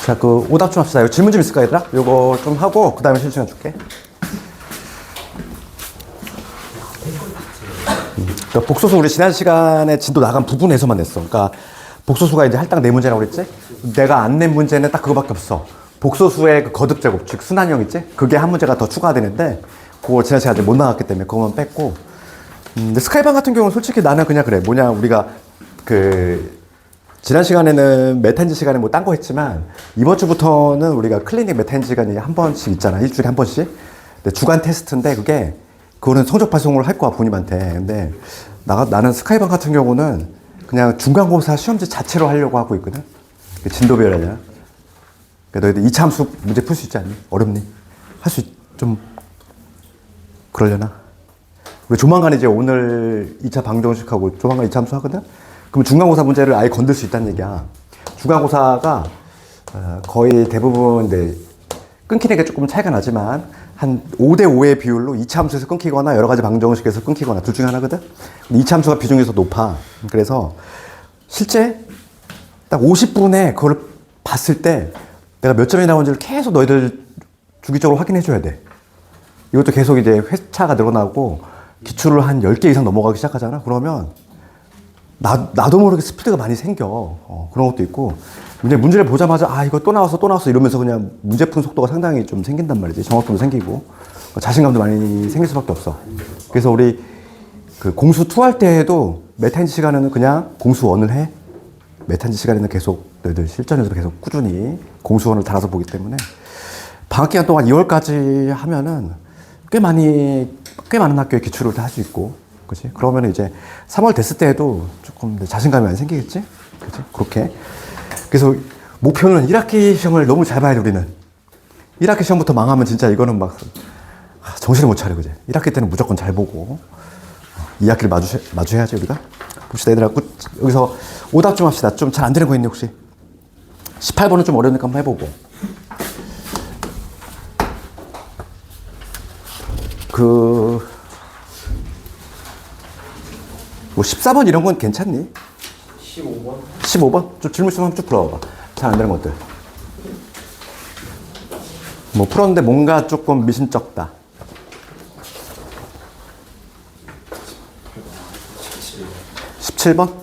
자, 그 오답 좀 합시다. 이거 질문 좀 있을까, 얘들아? 요거 좀 하고 그 다음에 실시간 줄게. 그러니까 복소수 우리 지난 시간에 진도 나간 부분에서만 냈어. 그러니까 복소수가 이제 할당 4문제라고 그랬지? 내가 안 낸 문제는 딱 그거밖에 없어. 복소수의 그 거듭 제곱, 즉 순환형 있지? 그게 한 문제가 더 추가가 되는데 그거 지난 시간에 아직 못 나갔기 때문에 그거만 뺐고. 근데 스카이반 같은 경우는 솔직히 나는 그냥 그래. 뭐냐, 우리가 그 지난 시간에는 메탄지 시간에 뭐 딴 거 했지만 이번 주부터는 우리가 클리닉 메탄지 시간이 한 번씩 있잖아. 일주일에 한 번씩. 근데 주간 테스트인데 그거는 성적 발송을 할 거야, 부모님한테. 근데 나는 스카이반 같은 경우는 그냥 중간고사 시험지 자체로 하려고 하고 있거든. 진도별 아니야. 그러니까 너희들 2차 함수 문제 풀 수 있지 않니? 어렵니? 할 수 좀 그러려나? 우리 조만간 이제 오늘 2차 방정식하고 조만간 2차 함수 하거든? 그럼 중간고사 문제를 아예 건들 수 있다는 얘기야. 중간고사가 거의 대부분 이제 끊기는 게 조금 차이가 나지만 한 5대5의 비율로 2차 함수에서 끊기거나 여러 가지 방정식에서 끊기거나 둘 중에 하나거든? 2차 함수가 비중이 더 높아. 그래서 실제 딱 50분에 그걸 봤을 때 내가 몇 점이 나온지를 계속 너희들 주기적으로 확인해 줘야 돼. 이것도 계속 이제 회차가 늘어나고 기출을 한 10개 이상 넘어가기 시작하잖아? 그러면 나도 모르게 스피드가 많이 생겨. 그런 것도 있고. 문제를 보자마자, 이거 또 나왔어 이러면서 그냥 문제 푸는 속도가 상당히 좀 생긴단 말이지. 정확도도 생기고. 자신감도 많이 생길 수밖에 없어. 그래서 우리 그 공수 2 할 때에도 메탄지 시간에는 그냥 공수 1을 해. 메탄지 시간에는 계속 너희들 실전에서 계속 꾸준히 공수 1을 달아서 보기 때문에 방학 기간 동안 2월까지 하면은 꽤 많은 학교에 기출을 다 할 수 있고. 그치? 그러면 이제 3월 됐을 때에도 조금 자신감이 많이 생기겠지? 그치? 그렇게. 그래서 목표는 1학기 시험을 너무 잘 봐야 돼, 우리는. 1학기 시험부터 망하면 진짜 이거는 막 정신을 못 차려, 그지? 1학기 때는 무조건 잘 보고 2학기를 마주해야지, 우리가. 봅시다, 얘들아. 여기서 오답 좀 합시다. 좀 잘 안 되는 거 있니, 혹시? 18번은 좀 어려우니까 한번 해보고. 뭐 14번 이런 건 괜찮니? 15번? 15번? 좀 질문 있으면 한번 쭉 풀어봐봐. 잘 안 되는 것들. 뭐 풀었는데 뭔가 조금 미심쩍다. 17번?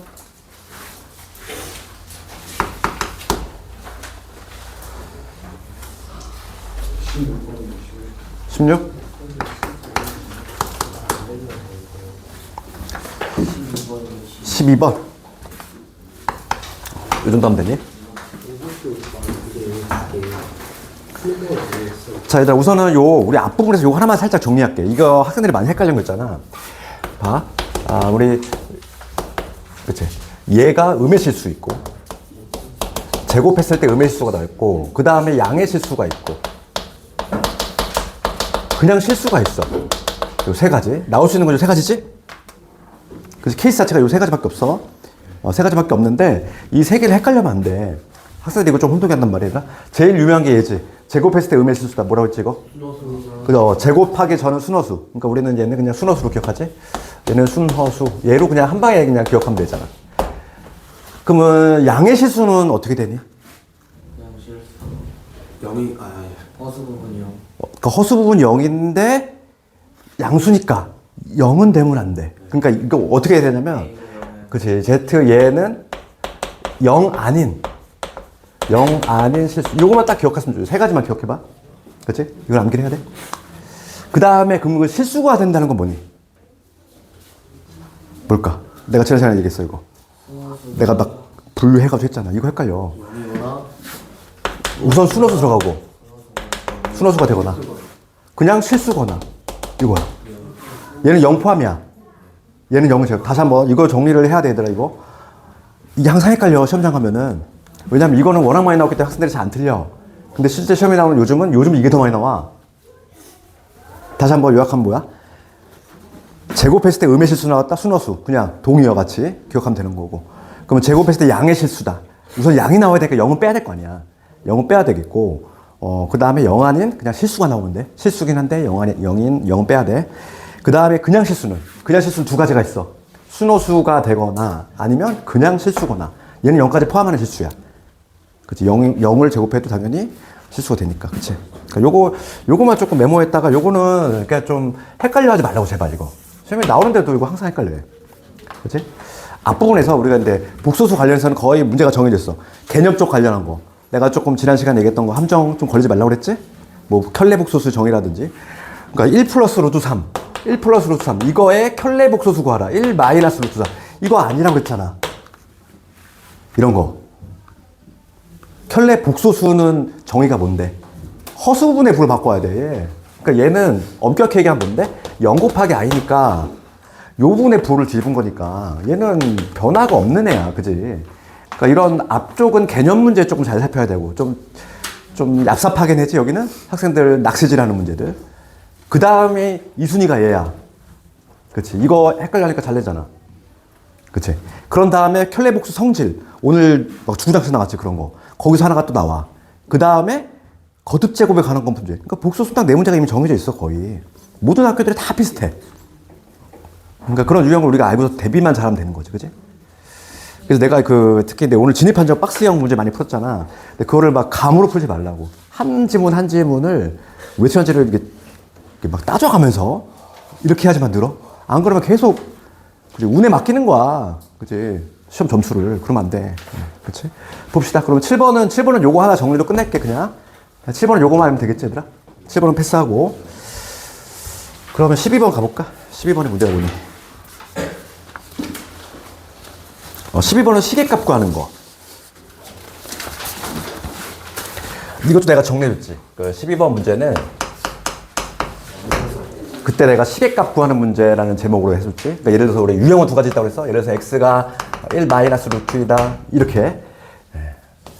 16? 12번. 이 정도 하면 되니? 자, 얘들아, 우선은 우리 앞부분에서 요거 하나만 살짝 정리할게. 이거 학생들이 많이 헷갈리는 거 있잖아. 봐. 그치. 얘가 음의 실수 있고, 제곱했을 때 음의 실수가 나있고, 그 다음에 양의 실수가 있고, 그냥 실수가 있어. 요 3가지. 나올 수 있는 건 요 3가지지? 그래서 케이스 자체가 요 3가지밖에 없어. 3가지밖에 없는데 이 3개를 헷갈려면 안 돼. 학생들이 이거 좀 혼동이 한단 말이야. 제일 유명한 게 얘지. 제곱했을 때 음의 실수다. 뭐라고 했지 이거? 순허수. 그죠. 제곱하기 전은 순허수. 그러니까 우리는 얘는 그냥 순허수로 기억하지. 얘는 순허수. 얘로 그냥 한 방에 그냥 기억하면 되잖아. 그러면 양의 실수는 어떻게 되니? 영이 허수 부분이요. 그러니까 허수 부분이 0인데 양수니까 0은 되면 안 돼. 그러니까 이거 어떻게 해야 되냐면, 그치. Z 얘는 0 아닌 실수. 요거만 딱 기억했으면 좋겠어. 3가지만 기억해봐. 그치? 이걸 암기를 해야 돼. 그 다음에 그럼 실수가 된다는 건 뭐니? 뭘까? 내가 지난 시간에 얘기했어, 이거. 내가 막 분류해가지고 했잖아. 이거 헷갈려. 우선 순허수 들어가고, 순허수가 되거나, 그냥 실수거나, 이거야. 얘는 0 포함이야. 얘는 0을 제곱. 다시 한번 이거 정리를 해야 되더라, 이거. 이게 항상 헷갈려, 시험장 가면은. 왜냐면 이거는 워낙 많이 나오기 때문에 학생들이 잘 안 틀려. 근데 실제 시험에 나오는 요즘은 이게 더 많이 나와. 다시 한번 요약하면 뭐야? 제곱했을 때 음의 실수 나왔다? 순허수. 그냥 동의어 같이 기억하면 되는 거고. 그러면 제곱했을 때 양의 실수다. 우선 양이 나와야 되니까 0은 빼야 될 거 아니야. 0은 빼야 되겠고, 그 다음에 0 아닌 그냥 실수가 나오는데. 실수긴 한데 0은 빼야 돼. 그 다음에 그냥 실수는 2가지가 있어. 순호수가 되거나 아니면 그냥 실수거나. 얘는 0까지 포함하는 실수야. 그치? 0을 제곱해도 당연히 실수가 되니까. 그치? 그러니까 요거만 조금 메모했다가 요거는 그러니까 좀 헷갈려 하지 말라고, 제발 이거. 시험에 나오는데도 이거 항상 헷갈려요. 그치? 앞부분에서 우리가 근데 복소수 관련해서는 거의 문제가 정해졌어. 개념적 관련한 거. 내가 조금 지난 시간에 얘기했던 거 함정 좀 걸리지 말라고 그랬지? 뭐 켤레복소수 정의라든지. 그러니까 1 플러스 루트 3. 1 플러스 루트 3. 이거에 켤레복소수 구하라. 1 마이너스 루트 3. 이거 아니라고 그랬잖아. 이런 거. 켤레복소수는 정의가 뭔데? 허수분의 부를 바꿔야 돼. 그러니까 얘는 엄격하게 얘기하면 뭔데? 0 곱하기 i니까 요 분의 부를 뒤집은 거니까 얘는 변화가 없는 애야. 그지? 그러니까 이런 앞쪽은 개념 문제 조금 잘 살펴야 되고 좀 얍삽하게 내지 여기는 학생들 낚시질하는 문제들. 그 다음에 이 순위가 얘야. 그치? 이거 헷갈려하니까 잘 내잖아. 그치? 그런 다음에 켤레복수 성질. 오늘 막 중장수 나왔지 그런 거. 거기서 하나가 또 나와. 그 다음에 거듭 제곱에 관한 건 문제. 그러니까 복소수당 네 문제가 이미 정해져 있어 거의. 모든 학교들이 다 비슷해. 그러니까 그런 유형을 우리가 알고서 대비만 잘하면 되는 거지, 그지? 그래서 내가 특히 오늘 진입 한정 박스형 문제 많이 풀었잖아. 근데 그거를 막 감으로 풀지 말라고. 한 지문 한 지문을 외치는지를 이렇게 막 따져가면서 이렇게 해야지만 늘어. 안 그러면 계속 그치? 운에 맡기는 거야, 그지? 시험 점수를. 그러면 안 돼. 그치? 봅시다. 그러면 7번은 요거 하나 정리로 끝낼게, 그냥. 7번은 요거만 하면 되겠지, 얘들아? 7번은 패스하고. 그러면 12번 가볼까? 12번의 문제가 뭐니? 12번은 시계값 구하는 거. 이것도 내가 정리해줬지. 그 12번 문제는 그때 내가 시계값 구하는 문제라는 제목으로 해줬지. 그러니까 예를 들어서 우리 유형은 두 가지 있다고 그랬어. 예를 들어서 x가 1 마이너스 루트이다. 이렇게.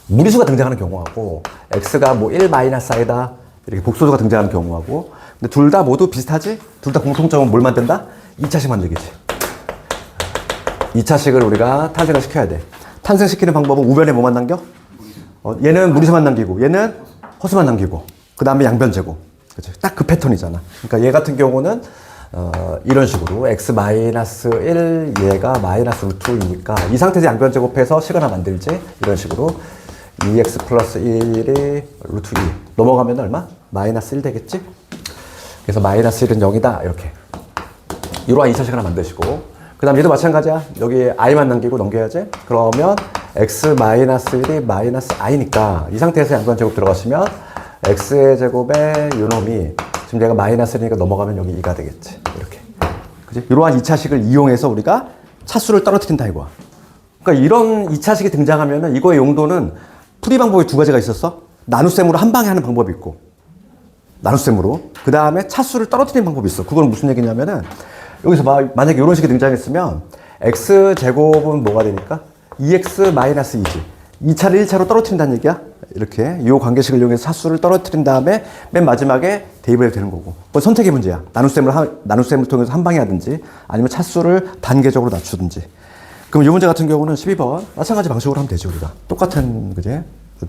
무리수가 등장하는 경우하고 x가 뭐 1 마이너스 i다. 이렇게 복소수가 등장하는 경우하고. 근데 둘 다 모두 비슷하지? 둘 다 공통점은 뭘 만든다? 2차식 만들기지. 2차식을 우리가 탄생을 시켜야 돼. 탄생시키는 방법은 우변에 뭐만 남겨? 얘는 무리수만 남기고 얘는 허수만 남기고 그 다음에 양변 제곱. 그치? 딱 그 패턴이잖아. 그러니까 얘 같은 경우는 이런 식으로 x 마이너스 1 얘가 마이너스 루트 2니까 이 상태에서 양변 제곱해서 식 하나 만들지. 이런 식으로 2x 플러스 1이 루트 2 넘어가면 얼마? 마이너스 1 되겠지? 그래서 마이너스 1은 0이다. 이렇게. 이러한 2차식 하나 만드시고 그 다음 얘도 마찬가지야. 여기 i만 남기고 넘겨야지. 그러면 x 마이너스 1이 마이너스 i니까 이 상태에서 양변 제곱 들어가시면 x의 제곱에 요놈이 지금 얘가 마이너스 1이니까 넘어가면 여기 2가 되겠지. 이렇게. 그지? 이러한 2차식을 이용해서 우리가 차수를 떨어뜨린다 이거야. 그러니까 이런 2차식이 등장하면은 이거의 용도는 풀이 방법이 두 가지가 있었어. 나눗셈으로 한 방에 하는 방법이 있고 나눗셈으로. 그 다음에 차수를 떨어뜨리는 방법이 있어. 그건 무슨 얘기냐면은 여기서 만약에 이런 식이 등장했으면 x제곱은 뭐가 되니까? 2x 마이너스 2지. 2차를 1차로 떨어뜨린다는 얘기야. 이렇게 이 관계식을 이용해서 차수를 떨어뜨린 다음에 맨 마지막에 대입을 해도 되는 거고. 그건 선택의 문제야. 나눗셈을 통해서 한 방에 하든지 아니면 차수를 단계적으로 낮추든지. 그럼 이 문제 같은 경우는 12번 마찬가지 방식으로 하면 되죠. 우리가 똑같은 그지?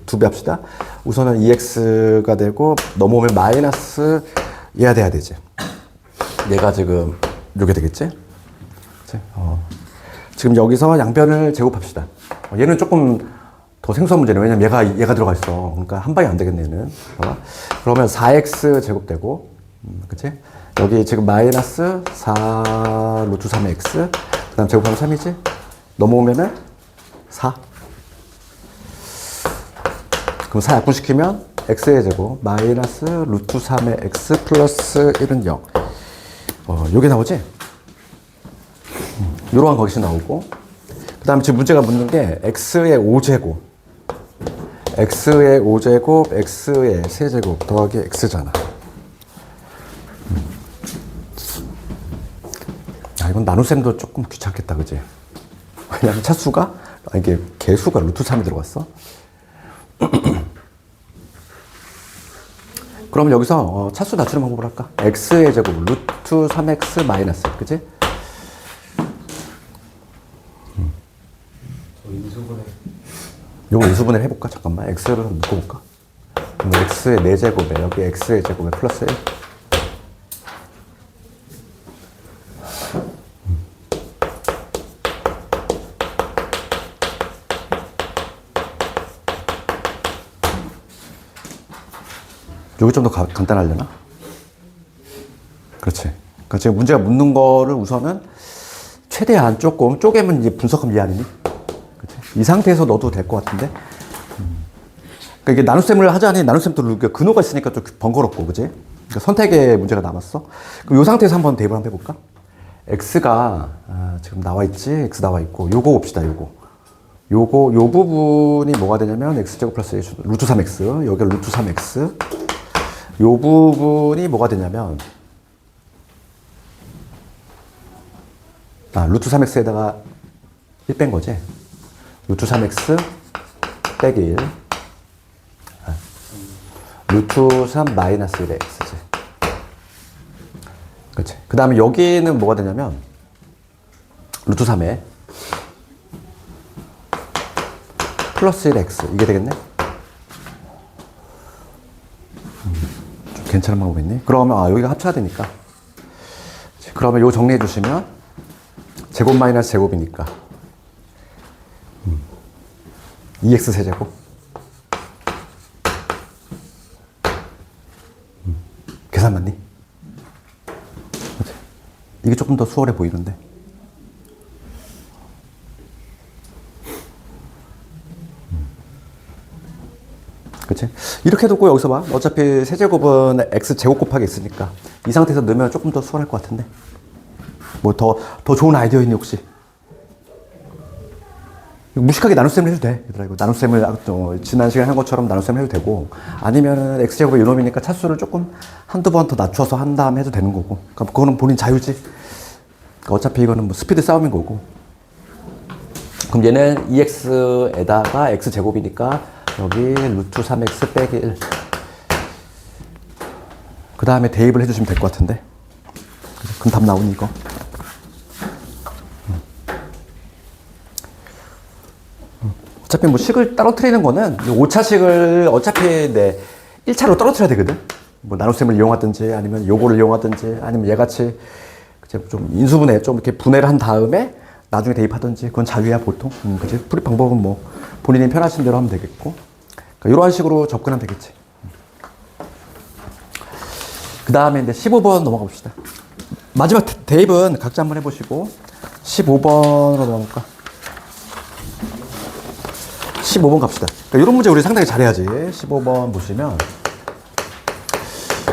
두 배 합시다. 우선은 2x가 되고 넘어오면 마이너스 얘가 돼야 되지. 얘가 지금 이렇게 되겠지? 지금 여기서 양변을 제곱합시다. 얘는 조금 더 생소한 문제네. 왜냐면 얘가 들어가 있어. 그러니까 한 방에 안 되겠네, 얘는. 봐봐. 그러면 4x 제곱되고, 그치? 여기 지금 마이너스 4 루트 3의 x. 그 다음 제곱하면 3이지? 넘어오면은 4. 그럼 4 약분시키면 x의 제곱 마이너스 루트 3의 x 플러스 1은 0. 요게 나오지? 요러한 거기서 나오고 그 다음에 지금 문제가 묻는 게 x의 5제곱 x의 5제곱 x의 세제곱 더하기 x잖아. 이건 나눗셈도 조금 귀찮겠다, 그지? 왜냐면 차수가 이게 개수가 루트 3이 들어갔어. 그러면 여기서 차수 낮추는 방법을 할까? x의 제곱 루트 3x 마이너스, 그치? 요거 인수분해를 해볼까? 잠깐만. x를 묶어볼까? 그럼 x의 4제곱에 여기 x의 제곱에 플러스 1. 여기 좀 더 간단하려나? 그렇지. 그러니까 지금 문제가 묻는 거를 우선은 최대한 조금 쪼개면 이제 분석하면 이해하니? 그렇지? 이 상태에서 넣어도 될 것 같은데. 그러니까 이게 나눗셈을 하자니 나눗셈도 근호가 있으니까 좀 번거롭고, 그지? 그러니까 선택의 문제가 남았어. 그럼 이 상태에서 한번 대입을 한번 해볼까? x가 지금 나와 있지? x 나와 있고, 요거 봅시다. 요 부분이 뭐가 되냐면 x제곱 플러스 루트 3x, 여기 루트 3x. 요 부분이 뭐가 되냐면 루트 3x에다가 1 뺀 거지. 루트 3x 빼기 1. 루트 3 마이너스 1의 x지. 그렇지. 그 다음에 여기는 뭐가 되냐면 루트 3에 플러스 1 x 이게 되겠네. 좀 괜찮은 방법이 있네. 그러면 여기가 합쳐야 되니까. 그러면 이거 정리해 주시면 제곱 마이너스 제곱이니까 2x 세제곱. 계산 맞니? 그치? 이게 조금 더 수월해 보이는데. 그치? 이렇게 두고 여기서 봐. 어차피 세제곱은 x제곱 곱하기 있으니까 이 상태에서 넣으면 조금 더 수월할 것 같은데. 뭐 더 좋은 아이디어 있니 혹시? 무식하게 나눗셈을 해도 돼. 얘들아, 이거 나눗셈을 지난 시간에 한 것처럼 나눗셈을 해도 되고, 아니면은 x제곱의 요놈이니까 차수를 조금 한두 번 더 낮춰서 한 다음에 해도 되는 거고. 그러니까 그거는 본인 자유지. 그러니까 어차피 이거는 뭐 스피드 싸움인 거고. 그럼 얘는 2x에다가 x제곱이니까 여기 루트 3x 빼기 1. 그 다음에 대입을 해주시면 될 것 같은데. 그럼 답 나오니 이거. 어차피 뭐 식을 떨어뜨리는 거는 5차식을 어차피 1차로 떨어뜨려야 되거든. 뭐 나눗셈을 이용하든지 아니면 요거를 이용하든지 아니면 얘같이 좀 인수분해 좀 이렇게 분해를 한 다음에 나중에 대입하든지 그건 자유야 보통. 그치? 풀이 방법은 뭐 본인이 편하신 대로 하면 되겠고. 그러니까 이런 식으로 접근하면 되겠지. 그 다음에 이제 15번 넘어가 봅시다. 마지막 대입은 각자 한번 해보시고 15번으로 넘어갈까? 15번 갑시다. 그러니까 이런 문제 우리 상당히 잘해야지. 15번 보시면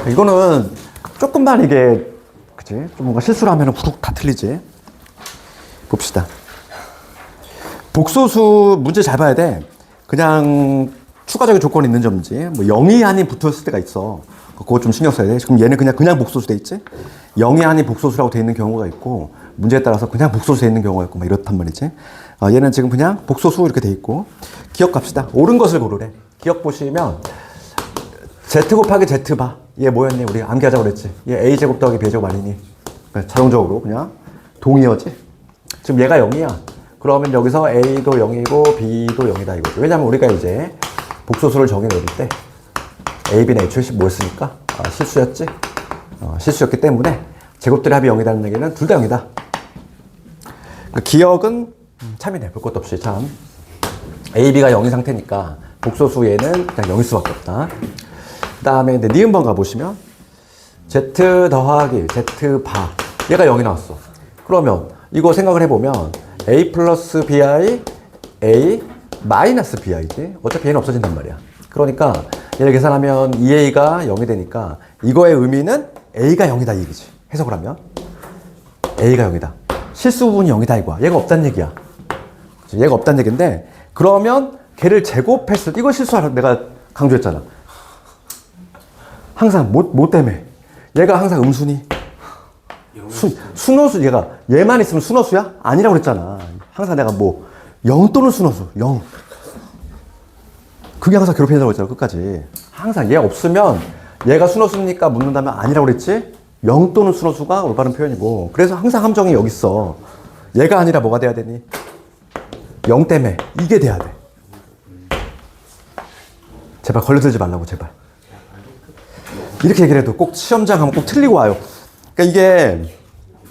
이거는 조금만 이게 그치? 좀 뭔가 실수를 하면 후룩 다 틀리지. 봅시다. 복소수 문제 잘 봐야 돼. 그냥 추가적인 조건이 있는 점인지 뭐 0이 아닌 붙었을 때가 있어. 그거 좀 신경 써야 돼. 그럼 얘는 그냥 복소수 돼 있지? 0이 아닌 복소수라고 돼 있는 경우가 있고 문제에 따라서 그냥 복소수 돼 있는 경우가 있고 막 이렇단 말이지. 얘는 지금 그냥 복소수 이렇게 돼 있고 기억 갑시다. 옳은 것을 고르래. 기억 보시면 z 곱하기 z 봐. 얘 뭐였니? 우리 암기하자고 그랬지. 얘 a제곱 더하기 b제곱 아니니? 그러니까 자동적으로 그냥 동의어지. 지금 얘가 0이야. 그러면 여기서 a도 0이고 b도 0이다 이거죠. 왜냐면 우리가 이제 복소수를 정의 내릴 때 a, b는 애초에 뭐였으니까? 실수였지? 실수였기 때문에 제곱들의 합이 0이라는 얘기는 둘 다 0이다. 그러니까 기억은 참이네. 볼 것도 없이 참. a, b가 0인 상태니까 복소수 얘는 그냥 0일 수밖에 없다. 그 다음에 니은번 가보시면 z 더하기 z 바 얘가 0이 나왔어. 그러면 이거 생각을 해보면 a 플러스 bi a 마이너스 bi지. 어차피 얘는 없어진단 말이야. 그러니까 얘를 계산하면 2a가 0이 되니까 이거의 의미는 a가 0이다 이 얘기지. 해석을 하면 a가 0이다. 실수 부분이 0이다 이거야. 얘가 없다는 얘기야. 얘가 없다는 얘기인데 그러면 걔를 제곱했을 때 이거 실수하라고 내가 강조했잖아. 항상 뭐 때문에? 얘가 항상 음순위. 순호수 얘만 있으면 순호수야? 아니라고 그랬잖아. 항상 내가 0 또는 순호수 0. 그게 항상 괴롭힌다고 했잖아 끝까지. 항상 얘 없으면 얘가 순호수니까 묻는다면 아니라고 그랬지? 0 또는 순호수가 올바른 표현이고 그래서 항상 함정이 여기 있어. 얘가 아니라 뭐가 돼야 되니? 0 때문에 이게 돼야 돼. 제발 걸려들지 말라고 제발. 이렇게 얘기를 해도 꼭 시험장 가면 꼭 틀리고 와요. 그러니까 이게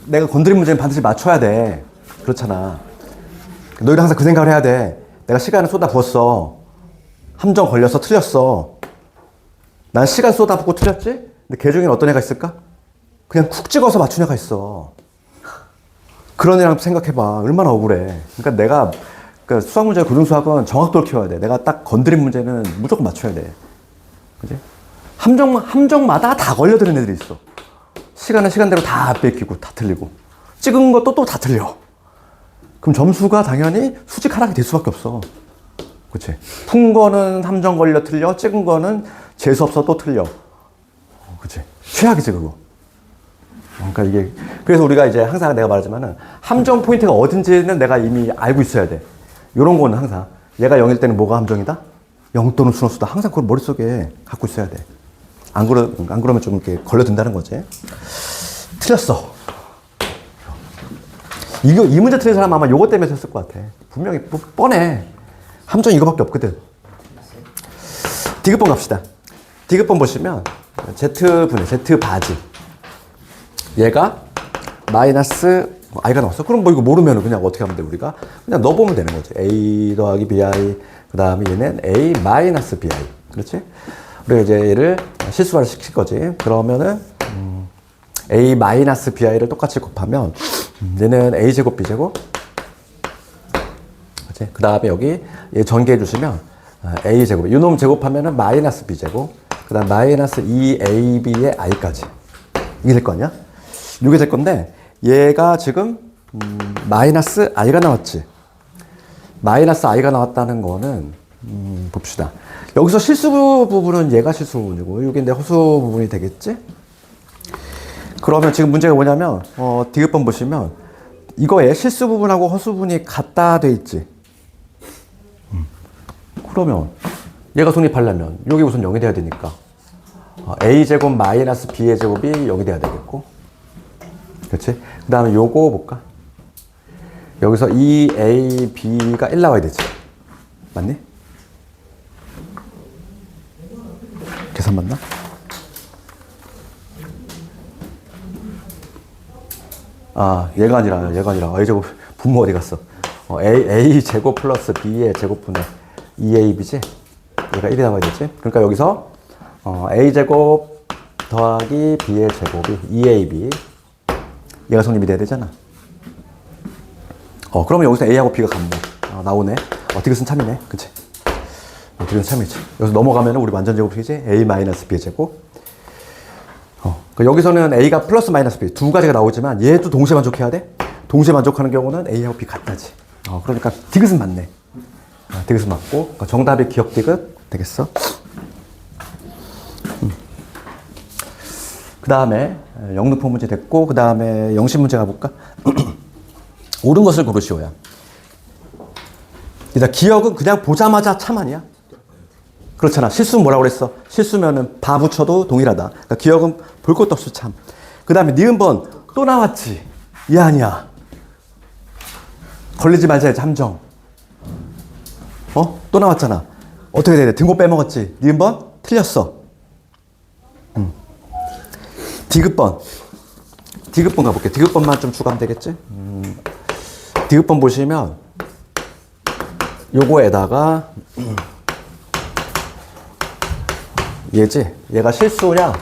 내가 건드린 문제는 반드시 맞춰야 돼. 그렇잖아. 너희도 항상 그 생각을 해야 돼. 내가 시간을 쏟아 부었어. 함정 걸려서 틀렸어. 난 시간 쏟아붓고 틀렸지? 근데 걔 중엔 어떤 애가 있을까? 그냥 쿡 찍어서 맞춘 애가 있어. 그런 애랑 생각해봐. 얼마나 억울해. 그러니까 내가 수학 문제, 고등수학은 정확도를 키워야 돼. 내가 딱 건드린 문제는 무조건 맞춰야 돼. 그지? 함정마다 다 걸려드는 애들이 있어. 시간은 시간대로 다 뺏기고 다 틀리고 찍은 것도 또 다 틀려. 그럼 점수가 당연히 수직 하락이 될 수밖에 없어. 그치? 푼 거는 함정 걸려 틀려, 찍은 거는 재수 없어 또 틀려. 그치? 최악이지 그거. 그러니까 이게 그래서 우리가 이제 항상 내가 말하지만은 함정 포인트가 어딘지는 내가 이미 알고 있어야 돼. 요런 거는 항상 얘가 0일 때는 뭐가 함정이다? 0 또는 순원수다. 항상 그걸 머릿속에 갖고 있어야 돼. 안 그러면 좀 이렇게 걸려든다는 거지. 틀렸어. 이 문제 틀린 사람 아마 요거 때문에 썼을 것 같아. 분명히 뻔해. 함정 이거밖에 없거든. 디귿번 갑시다. 디귿번 보시면 Z분의 Z바지. 얘가 마이너스 i가 나왔어. 그럼 뭐 이거 모르면 그냥 어떻게 하면 돼 우리가? 그냥 넣어보면 되는 거지. a 더하기 bi 그 다음에 얘는 a 마이너스 bi. 그렇지? 우리가 이제 얘를 실수화를 시킬 거지. 그러면은 a 마이너스 bi를 똑같이 곱하면 얘는 a 제곱 b 제곱. 그렇지? 그 다음에 여기 얘 전개해 주시면 a 제곱. 이놈 제곱하면은 마이너스 b 제곱. 그 다음 마이너스 2ab의 i까지. 이게 될 거 아니야? 이게 될 건데 얘가 지금 마이너스 i가 나왔지. 마이너스 i가 나왔다는 거는 봅시다. 여기서 실수 부분은 얘가 실수 부분이고 여기 내 허수 부분이 되겠지? 그러면 지금 문제가 뭐냐면 디귿번 보시면 이거에 실수 부분하고 허수 부분이 같다 돼 있지. 그러면 얘가 성립하려면 여기 우선 0이 돼야 되니까 a제곱 마이너스 b의 제곱이 0이 돼야 되겠고, 그렇지? 그 다음에 요거 볼까? 여기서 2ab가 1 나와야 되지. 맞니? 계산 맞나? 아, 얘가 아니라 a제곱 분모 어디 갔어? a제곱 플러스 b의 제곱분의 2ab지? 얘가 1이 나와야 되지? 그러니까 여기서 a제곱 더하기 b의 제곱이 2ab. 얘가 성립이 돼야 되잖아. 그러면 여기서 a하고 b가 같네. 나오네. 디귿은 참이네. 그치? 디귿은 참이지. 여기서 넘어가면 우리 완전 제곱이지? a 마이너스 b의 제곱. 여기서는 a가 플러스 마이너스 b 두 가지가 나오지만 얘도 동시에 만족해야 돼? 동시에 만족하는 경우는 a하고 b 같다지. 그러니까 디귿은 맞네. 디귿은 맞고 그러니까 정답이 기억 디귿 되겠어. 그 다음에 영등포 문제 됐고 그 다음에 영신 문제 가볼까? 옳은 것을 고르시오야. 일단 기억은 그냥 보자마자 참 아니야? 그렇잖아. 실수는 뭐라고 그랬어? 실수면은 바 붙여도 동일하다. 그러니까 기억은 볼 것도 없이 참. 그 다음에 니은번 또 나왔지. 얘 아니야. 걸리지 말자 해야지 함정. 또 나왔잖아. 어떻게 돼야 돼? 등고 빼먹었지. 니은번 틀렸어. 디귿번 가볼게. 디귿번만 좀 추가하면 되겠지? 디귿번 보시면 요거에다가 얘지? 얘가 실수냐?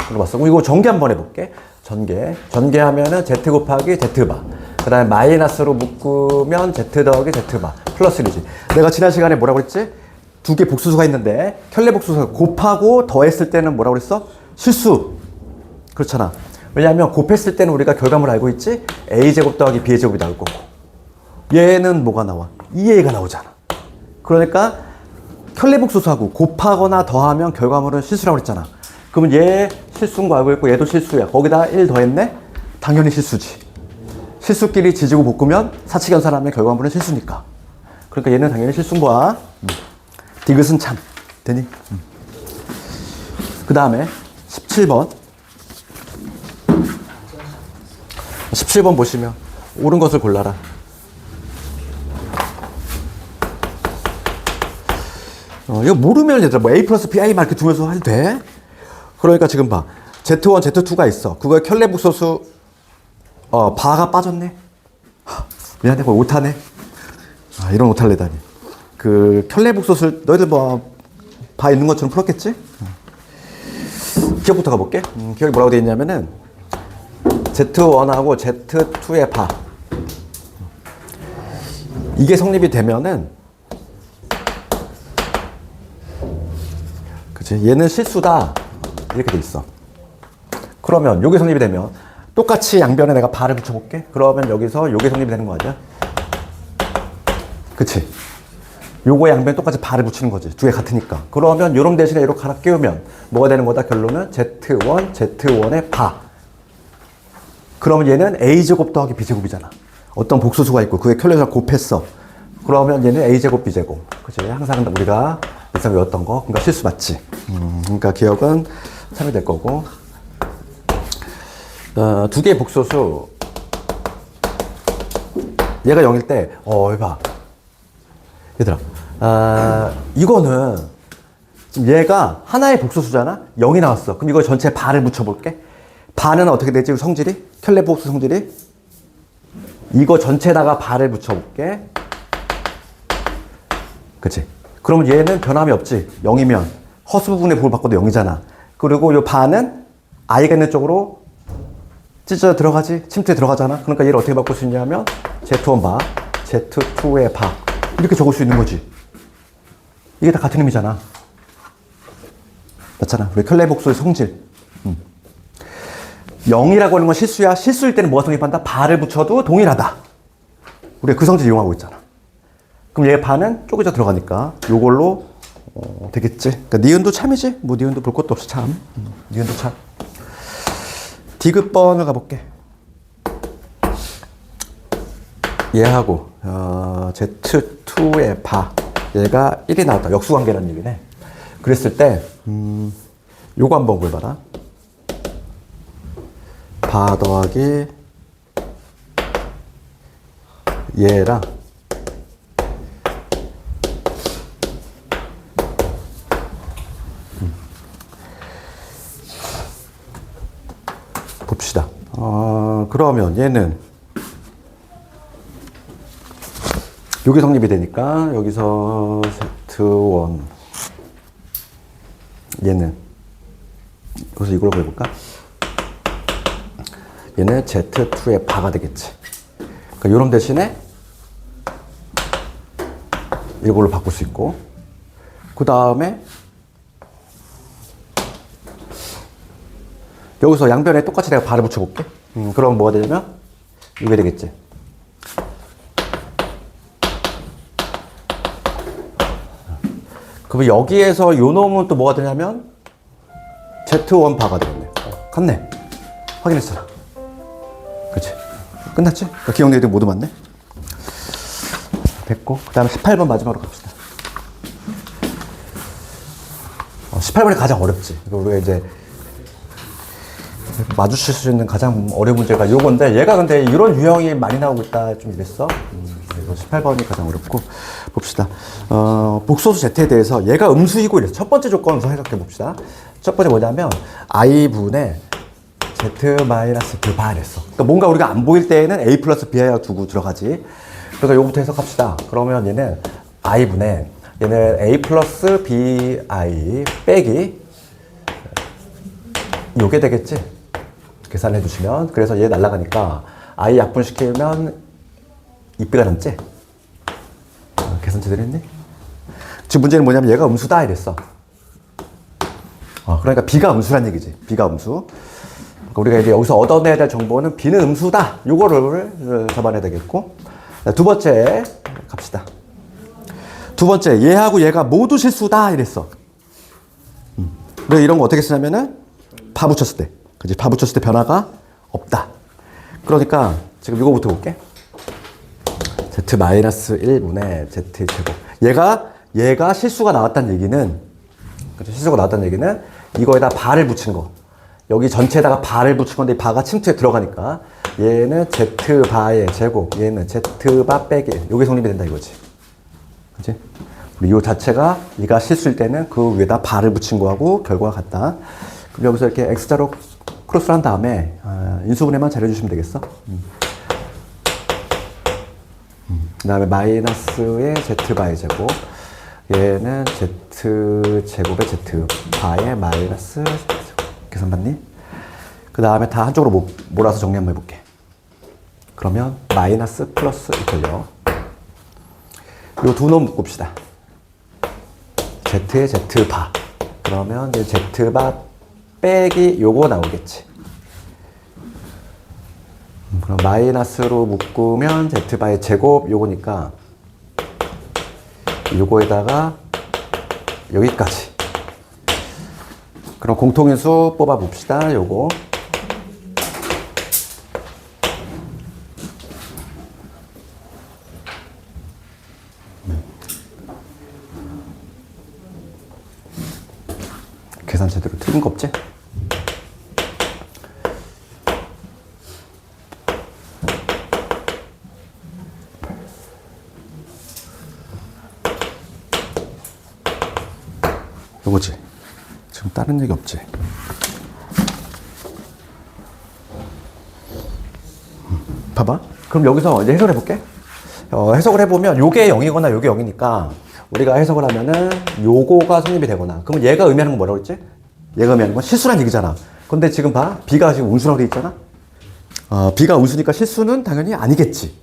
물어봤어. 그럼 이거 전개 한번 해볼게. 전개하면은 z 곱하기 z바. 그 다음에 마이너스로 묶으면 z 더하기 z바. 플러스 1이지. 내가 지난 시간에 뭐라고 그랬지? 두 개 복수수가 있는데 켤레 복수수가 곱하고 더했을 때는 뭐라고 그랬어? 실수. 그렇잖아. 왜냐하면 곱했을 때는 우리가 결과물을 알고 있지? a제곱 더하기 b제곱이 나올 거고 얘는 뭐가 나와? 2a가 나오잖아. 그러니까 켤레복수수하고 곱하거나 더하면 결과물은 실수라고 그랬잖아. 그러면 얘 실수인 거 알고 있고 얘도 실수야. 거기다 1 더했네? 당연히 실수지. 실수끼리 지지고 볶으면 사칙연산하면 결과물은 실수니까. 그러니까 얘는 당연히 실수인 거야. 디귿은 참. 되니? 그 다음에 17번. 17번 보시면 옳은 것을 골라라. 이거 모르면 얘들아 뭐 A 플러스 BI 막 이렇게 두면서 해도 돼? 그러니까 지금 봐. Z1, Z2가 있어. 그거에 켤레북소수 바가 빠졌네. 미안해, 뭐 오타네. 이런 오탈래다니. 그 켤레북소수 너희들 뭐 바 있는 것처럼 풀었겠지? 기억부터 가볼게. 기억이 뭐라고 되어 있냐면은 Z1하고 Z2의 바. 이게 성립이 되면은, 그치? 얘는 실수다. 이렇게 돼 있어. 그러면 요게 성립이 되면 똑같이 양변에 내가 바를 붙여볼게. 그러면 여기서 요게 성립이 되는 거 아니야? 그치? 요거 양변 똑같이 바를 붙이는 거지. 두 개 같으니까. 그러면 요놈 대신에 이렇게 하나 끼우면 뭐가 되는 거다? 결론은 Z1, Z1의 바. 그러면 얘는 A제곱 더하기 B제곱이잖아. 어떤 복수수가 있고 그게 켤레에서 곱했어. 그러면 얘는 A제곱, B제곱. 그치? 항상 우리가 일상 외웠던 거. 그러니까 실수 맞지? 그러니까 기억은 3이 될 거고. 두 개의 복소수. 얘가 0일 때, 해봐. 얘들아, 이거는 지금 얘가 하나의 복소수잖아? 0이 나왔어. 그럼 이거 전체 바를 붙여볼게. 바는 어떻게 되지? 성질이? 켤레 복수 성질이? 이거 전체에다가 바를 붙여볼게. 그치? 그러면 얘는 변함이 없지. 0이면. 허수 부분의 부분 바꿔도 0이잖아. 그리고 이 바는 i가 있는 쪽으로 찢어 들어가지? 침투에 들어가잖아? 그러니까 얘를 어떻게 바꿀 수 있냐면 Z1 바, Z2의 바. 이렇게 적을 수 있는 거지. 이게 다 같은 의미잖아. 맞잖아. 우리 켤레 복수의 성질. 0이라고 하는 건 실수야. 실수일 때는 뭐가 성립한다? 바를 붙여도 동일하다. 우리가 그 성질 이용하고 있잖아. 그럼 얘 바는 쪼개져 들어가니까 요걸로 되겠지. 그러니까 니은도 참이지. 뭐 니은도 볼 것도 없이 참. 니은도 참. 디귿번을 가볼게. 얘하고 Z2의 바. 얘가 1이 나왔다. 역수관계라는 얘기네. 그랬을 때 요거 한번 볼봐라. 바 더하기 얘랑 봅시다. 그러면 얘는 여기 성립이 되니까 여기서 Z1 얘는 여기서 이걸로 해볼까? 얘는 Z2의 바가 되겠지. 그러니까 요놈 대신에 이걸로 바꿀 수 있고, 그 다음에 여기서 양변에 똑같이 내가 바를 붙여볼게. 그럼 뭐가 되냐면 이게 되겠지. 그럼 여기에서 요 놈은 또 뭐가 되냐면 Z1 바가 되겠네. 같네. 확인했잖아. 그치? 끝났지? 그러니까 기억 내용 모두 맞네. 됐고, 그 다음에 18번 마지막으로 갑시다. 18번이 가장 어렵지. 우리가 이제 마주칠 수 있는 가장 어려운 문제가 요건데, 얘가 근데 이런 유형이 많이 나오고 있다 좀 이랬어. 그래서 18번이 가장 어렵고. 봅시다. 복소수 Z에 대해서 얘가 음수이고 이래서 첫 번째 조건 우선 생각해 봅시다. 첫 번째 뭐냐면 i분의 Z-바 이랬어. 그러니까 뭔가 우리가 안 보일 때에는 A 플러스 B하고 두고 들어가지. 그러니까 요거부터 해석합시다. 그러면 얘는 i분의 얘는 A 플러스 BI 빼기 요게 되겠지? 계산해 주시면. 그래서 얘 날라가니까 I 약분시키면 2B가 남지? 계산 제대로 했니? 지금 문제는 뭐냐면 얘가 음수다 이랬어. 그러니까 B가 음수란 얘기지. B가 음수. 그러니까 우리가 이제 여기서 얻어내야 될 정보는 B는 음수다. 요거를 잡아내야 되겠고. 두 번째 갑시다. 두 번째, 얘하고 얘가 모두 실수다 이랬어. 그래서 이런 거 어떻게 쓰냐면은 바 붙였을 때, 그지? 바 붙였을 때 변화가 없다. 그러니까 지금 이거부터 볼게. Z-1분의 Z제곱. 얘가 실수가 나왔다는 얘기는, 그죠? 실수가 나왔다는 얘기는 이거에다 바를 붙인 거. 여기 전체에다가 바를 붙인 건데 이 바가 침투에 들어가니까 얘는 Z-바의 제곱, 얘는 Z-바 빼기. 요게 성립이 된다 이거지. 그치? 우리 요 자체가 얘가 실수일 때는 그 위에다 바를 붙인 거하고 결과가 같다. 그럼 여기서 이렇게 X자로 크로스를 한 다음에 인수분해만 잘해주시면 되겠어. 그 다음에 마이너스의 Z-바의 제곱. 얘는 Z-제곱의 Z-바의 마이너스 Z-제곱. 계산 받니? 그 다음에 다 한쪽으로 몰아서 정리 한번 해볼게. 그러면 마이너스 플러스 이퀄요. 요 두 놈 묶읍시다. Z에 Z바. 그러면 이제 Z바 빼기 요거 나오겠지. 그럼 마이너스로 묶으면 Z바의 제곱 요거니까 요거에다가 여기까지. 그럼 공통인수 뽑아 봅시다. 요거. 계산 제대로 틀린 거 없지? 요거지? 지금 다른 얘기 없지? 봐봐. 그럼 여기서 이제 해석을 해볼게. 해석을 해보면 요게 0이거나 요게 0이니까 우리가 해석을 하면은 요거가 성립이 되거나 그러면 얘가 의미하는 건 뭐라고 했지? 얘가 의미하는 건 실수란 얘기잖아. 근데 지금 봐. B가 지금 운수라고 돼 있잖아. B가 운수니까 실수는 당연히 아니겠지.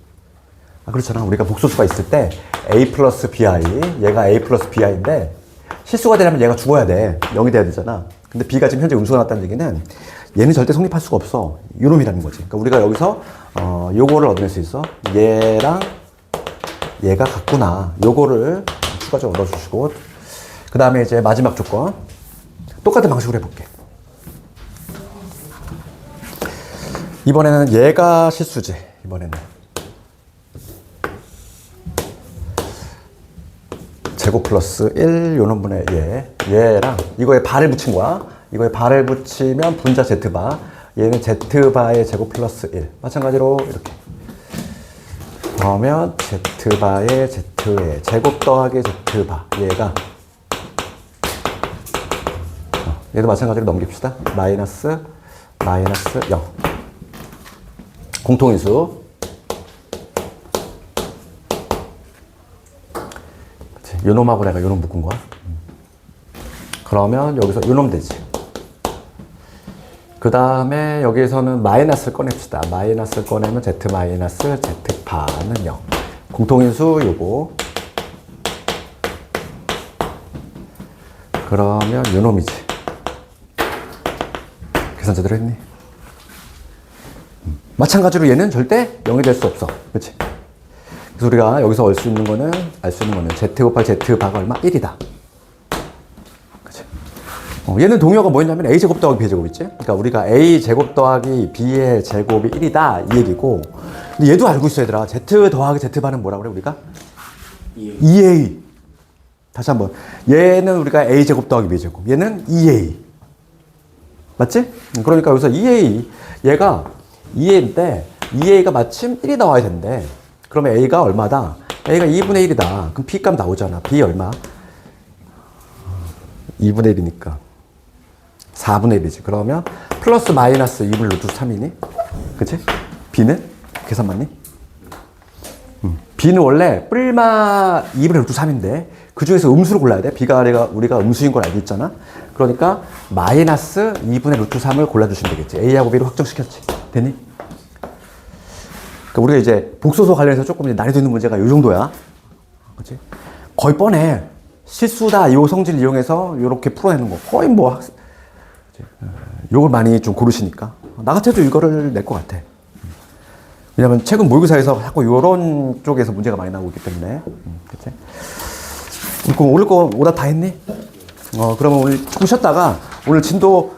그렇잖아. 우리가 복소수가 있을 때 A 플러스 BI, 얘가 A 플러스 BI인데 실수가 되려면 얘가 죽어야 돼. 0이 돼야 되잖아. 근데 B가 지금 현재 운수가 났다는 얘기는 얘는 절대 성립할 수가 없어. 요놈이라는 거지. 그러니까 우리가 여기서 요거를 얻어낼 수 있어. 얘랑 얘가 같구나. 요거를 추가적으로 얻어주시고 그 다음에 이제 마지막 조건 똑같은 방식으로 해볼게. 이번에는 얘가 실수지. 이번에는 제곱 플러스 1 요 놈분의 얘랑 이거에 발을 붙인 거야. 이거에 발을 붙이면 분자 Z바. 얘는 Z바의 제곱 플러스 1. 마찬가지로 이렇게. 그러면 Z바의 Z의 제곱 더하기 Z바. 얘가 얘도 마찬가지로 넘깁시다. 마이너스 0. 공통인수. 요놈하고 내가 요놈 묶은 거야. 그러면 여기서 요놈 되지. 그 다음에 여기에서는 마이너스를 꺼냅시다. 마이너스를 꺼내면 Z 마이너스 Z바는 0. 공통인수 요거. 그러면 요놈이지. 계산 제대로 했니? 마찬가지로 얘는 절대 0이 될 수 없어. 그렇지? 그래서 우리가 여기서 알 수 있는 거는 Z 곱하기 Z바가 얼마? 1이다. 그치? 얘는 동의어가 뭐였냐면 A제곱 더하기 B제곱 있지? 그러니까 우리가 A제곱 더하기 B의 제곱이 1이다. 이 얘기고. 근데 얘도 알고 있어, 얘들아. Z 더하기 Z바는 뭐라 그래, 우리가? 2A. 다시 한 번. 얘는 우리가 A제곱 더하기 B제곱. 얘는 2A. 맞지? 그러니까 여기서 2A. 얘가 2A인데 2A가 마침 1이 나와야 된대. 그러면 A가 얼마다? A가 2분의 1이다. 그럼 B 값 나오잖아. B 얼마? 2분의 1이니까 4분의 1이지. 그러면 플러스 마이너스 2분의 루트 3이니? 그치? B는? 계산 맞니? B는 원래 뿔마 2분의 루트 3인데 그 중에서 음수를 골라야 돼. B가 우리가 음수인 걸 알고 있잖아. 그러니까 마이너스 2분의 루트 3을 골라주시면 되겠지. A하고 B를 확정시켰지. 됐니? 우리가 이제 복소수 관련해서 조금 이제 난이도 있는 문제가 이 정도야. 그치? 거의 뻔해. 실수다. 이 성질을 이용해서 이렇게 풀어내는 거. 거의 뭐, 요걸 많이 좀 고르시니까. 나 같아도 이거를 낼 것 같아. 왜냐면 최근 모의고사에서 자꾸 이런 쪽에서 문제가 많이 나오고 있기 때문에. 그치? 그럼 오늘 거 오답 다 했니? 그러면 오늘 조금 쉬었다가 오늘 진도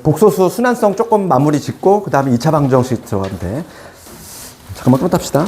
복소수 순환성 조금 마무리 짓고 그 다음에 2차 방정식 들어가면 돼. 잠깐만 끊었답시다.